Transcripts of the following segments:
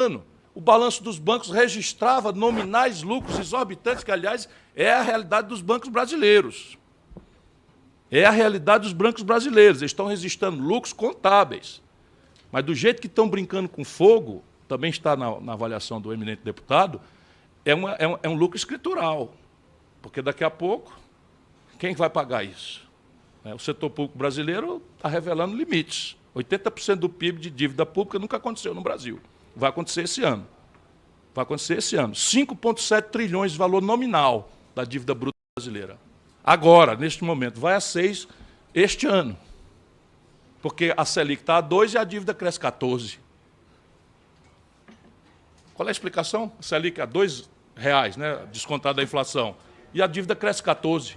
ano. O balanço dos bancos registrava nominais lucros exorbitantes, que, aliás, é a realidade dos bancos brasileiros. É a realidade dos bancos brasileiros. Eles estão registrando lucros contábeis. Mas, do jeito que estão brincando com fogo, também está na avaliação do eminente deputado, é um lucro escritural. Porque, daqui a pouco, quem vai pagar isso? O setor público brasileiro está revelando limites. 80% do PIB de dívida pública nunca aconteceu no Brasil. Vai acontecer esse ano. Vai acontecer esse ano. 5,7 trilhões de valor nominal da dívida bruta brasileira. Agora, neste momento, vai a 6 este ano. Porque a Selic está a 2 e a dívida cresce 14. Qual é a explicação? A Selic a R$2, né, descontada da inflação. E a dívida cresce 14.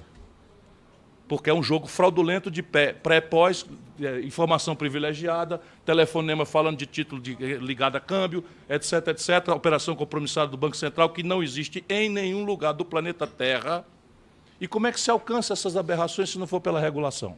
Porque é um jogo fraudulento de pré-pós, informação privilegiada, telefonema falando de título ligado a câmbio, etc., etc., operação compromissada do Banco Central, que não existe em nenhum lugar do planeta Terra. E como é que se alcança essas aberrações se não for pela regulação?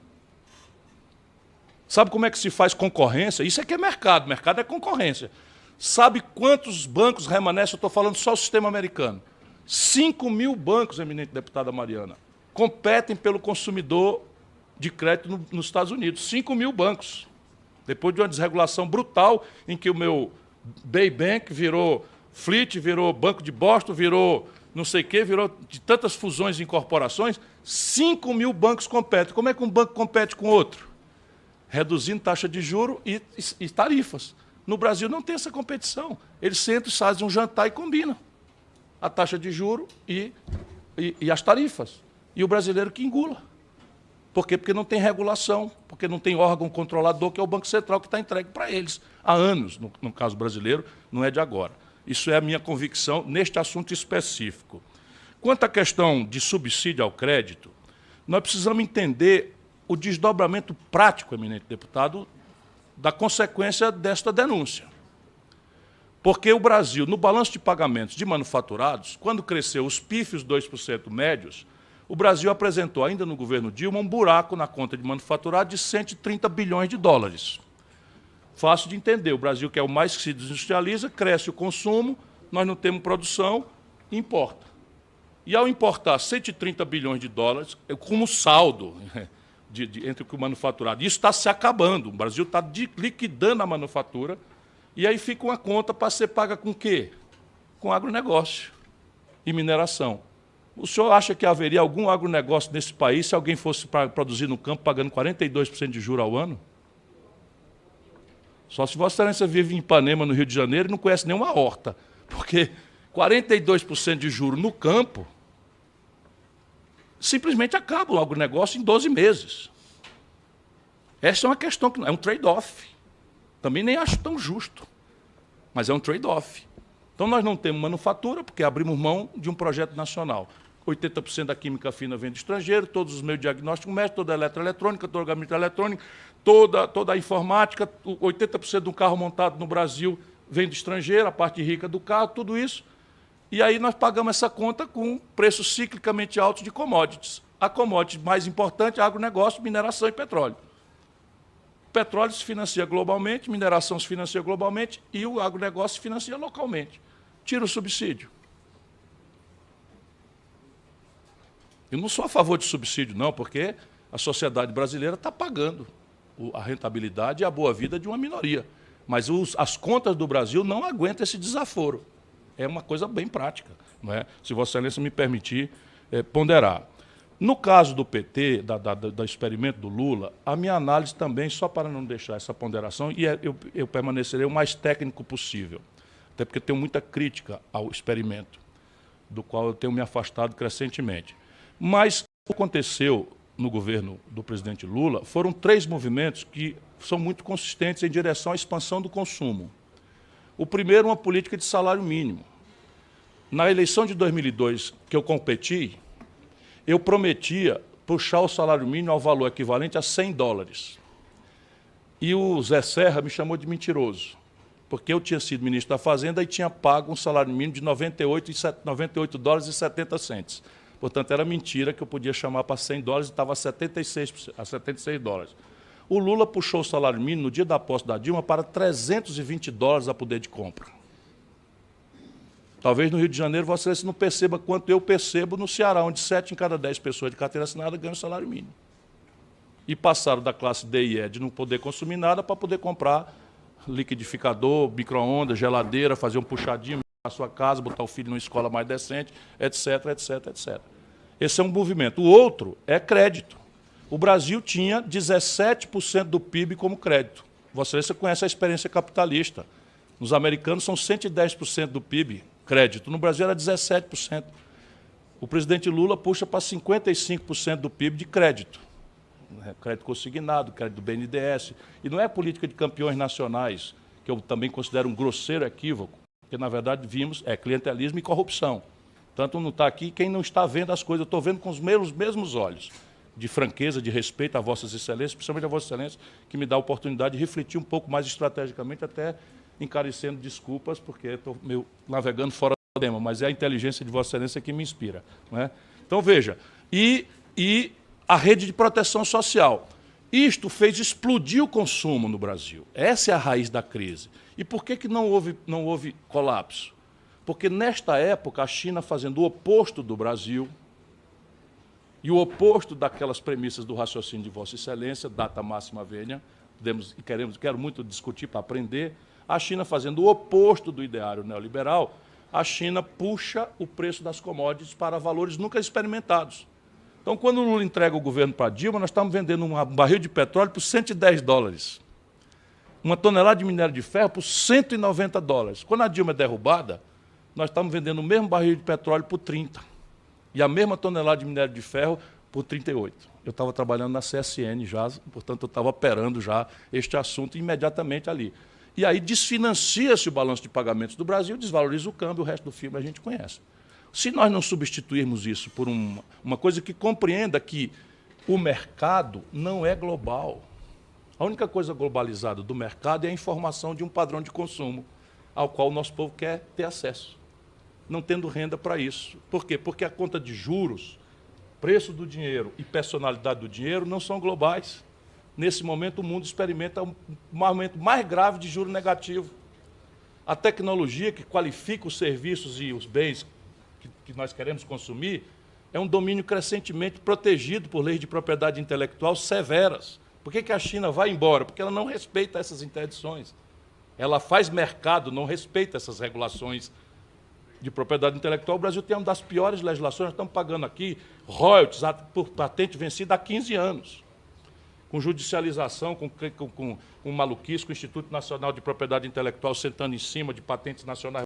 Sabe como é que se faz concorrência? Isso é que é mercado é concorrência. Sabe quantos bancos remanescem? Eu estou falando só o sistema americano. 5 mil bancos, eminente deputada Mariana, competem pelo consumidor de crédito nos Estados Unidos. 5 mil bancos. Depois de uma desregulação brutal, em que o meu Bay Bank virou Fleet, virou Banco de Boston, virou não sei o quê, virou de tantas fusões e incorporações, 5 mil bancos competem. Como é que um banco compete com outro? Reduzindo taxa de juros e tarifas. No Brasil não tem essa competição. Eles sentam, fazem um jantar e combinam a taxa de juros e as tarifas. E o brasileiro que engula. Por quê? Porque não tem regulação, porque não tem órgão controlador, que é o Banco Central, que está entregue para eles. Há anos, no caso brasileiro, não é de agora. Isso é a minha convicção neste assunto específico. Quanto à questão de subsídio ao crédito, nós precisamos entender o desdobramento prático, eminente deputado, da consequência desta denúncia. Porque o Brasil, no balanço de pagamentos de manufaturados, quando cresceu os pífios 2% médios, o Brasil apresentou, ainda no governo Dilma, um buraco na conta de manufaturado de 130 bilhões de dólares. Fácil de entender, o Brasil, que é o mais que se desindustrializa, cresce o consumo, nós não temos produção, importa. E ao importar 130 bilhões de dólares, como saldo entre o manufaturado, isso está se acabando, o Brasil está liquidando a manufatura, e aí fica uma conta para ser paga com o quê? Com agronegócio e mineração. O senhor acha que haveria algum agronegócio nesse país se alguém fosse produzir no campo pagando 42% de juros ao ano? Só se Vossa Excelência vive em Ipanema, no Rio de Janeiro, e não conhece nenhuma horta. Porque 42% de juros no campo simplesmente acaba o agronegócio em 12 meses. Essa é uma questão que é um trade-off. Também nem acho tão justo, mas é um trade-off. Então, nós não temos manufatura, porque abrimos mão de um projeto nacional. 80% da química fina vem do estrangeiro, todos os meios de diagnóstico médico, toda a eletroeletrônica, toda a gabinete eletrônica, toda a informática, 80% do carro montado no Brasil vem do estrangeiro, a parte rica do carro, tudo isso. E aí nós pagamos essa conta com preços ciclicamente altos de commodities. A commodity mais importante é agronegócio, mineração e petróleo. O petróleo se financia globalmente, mineração se financia globalmente e o agronegócio se financia localmente. Tira o subsídio. Eu não sou a favor de subsídio, não, porque a sociedade brasileira está pagando a rentabilidade e a boa-vida de uma minoria. Mas as contas do Brasil não aguentam esse desaforo. É uma coisa bem prática, não é? Se Vossa Excelência me permitir ponderar. No caso do PT, do experimento do Lula, a minha análise também, só para não deixar essa ponderação, e eu permanecerei o mais técnico possível, até porque tenho muita crítica ao experimento, do qual eu tenho me afastado crescentemente. Mas o que aconteceu no governo do presidente Lula foram 3 movimentos que são muito consistentes em direção à expansão do consumo. O primeiro, uma política de salário mínimo. Na eleição de 2002, que eu competi, eu prometia puxar o salário mínimo ao valor equivalente a 100 dólares. E o Zé Serra me chamou de mentiroso, porque eu tinha sido ministro da Fazenda e tinha pago um salário mínimo de 98 dólares e 70 centes. Portanto, era mentira que eu podia chamar para 100 dólares e estava a 76 dólares. O Lula puxou o salário mínimo no dia da posse da Dilma para 320 dólares a poder de compra. Talvez no Rio de Janeiro Vossa Excelência não perceba quanto eu percebo no Ceará, onde 7 em cada 10 pessoas de carteira assinada ganham salário mínimo. E passaram da classe D e E de não poder consumir nada para poder comprar liquidificador, micro-ondas, geladeira, fazer um puxadinho na sua casa, botar o filho numa escola mais decente, etc, etc, etc. Esse é um movimento. O outro é crédito. O Brasil tinha 17% do PIB como crédito. Vossa Excelência conhece a experiência capitalista. Nos americanos são 110% do PIB crédito. No Brasil era 17%. O presidente Lula puxa para 55% do PIB de crédito. Crédito consignado, crédito do BNDES. E não é política de campeões nacionais, que eu também considero um grosseiro equívoco, porque, na verdade, vimos clientelismo e corrupção. Tanto não está aqui quem não está vendo as coisas. Eu estou vendo com os mesmos olhos, de franqueza, de respeito a Vossas Excelências, principalmente a Vossa Excelência, que me dá a oportunidade de refletir um pouco mais estrategicamente, até encarecendo desculpas, porque estou navegando fora do tema, mas é a inteligência de Vossa Excelência que me inspira. Não é? Então, veja, e a rede de proteção social. Isto fez explodir o consumo no Brasil. Essa é a raiz da crise. E por que não houve colapso? Porque, nesta época, a China fazendo o oposto do Brasil, e o oposto daquelas premissas do raciocínio de Vossa Excelência, data máxima vênia, quero muito discutir para aprender, a China fazendo o oposto do ideário neoliberal, a China puxa o preço das commodities para valores nunca experimentados. Então, quando o Lula entrega o governo para Dilma, nós estamos vendendo um barril de petróleo por $110. Uma tonelada de minério de ferro por $190. Quando a Dilma é derrubada, nós estamos vendendo o mesmo barril de petróleo por 30. E a mesma tonelada de minério de ferro por 38. Eu estava trabalhando na CSN já, portanto, eu estava operando já este assunto imediatamente ali. E aí desfinancia-se o balanço de pagamentos do Brasil, desvaloriza o câmbio, o resto do filme a gente conhece. Se nós não substituirmos isso por uma coisa que compreenda que o mercado não é global. A única coisa globalizada do mercado é a informação de um padrão de consumo, ao qual o nosso povo quer ter acesso, não tendo renda para isso. Por quê? Porque a conta de juros, preço do dinheiro e personalidade do dinheiro não são globais. Nesse momento, o mundo experimenta um momento mais grave de juro negativo. A tecnologia que qualifica os serviços e os bens que nós queremos consumir é um domínio crescentemente protegido por leis de propriedade intelectual severas. Por que a China vai embora? Porque ela não respeita essas interdições. Ela faz mercado, não respeita essas regulações de propriedade intelectual. O Brasil tem uma das piores legislações, nós estamos pagando aqui royalties por patente vencida há 15 anos. Com judicialização, com maluquice, com o Instituto Nacional de Propriedade Intelectual sentando em cima de patentes nacionais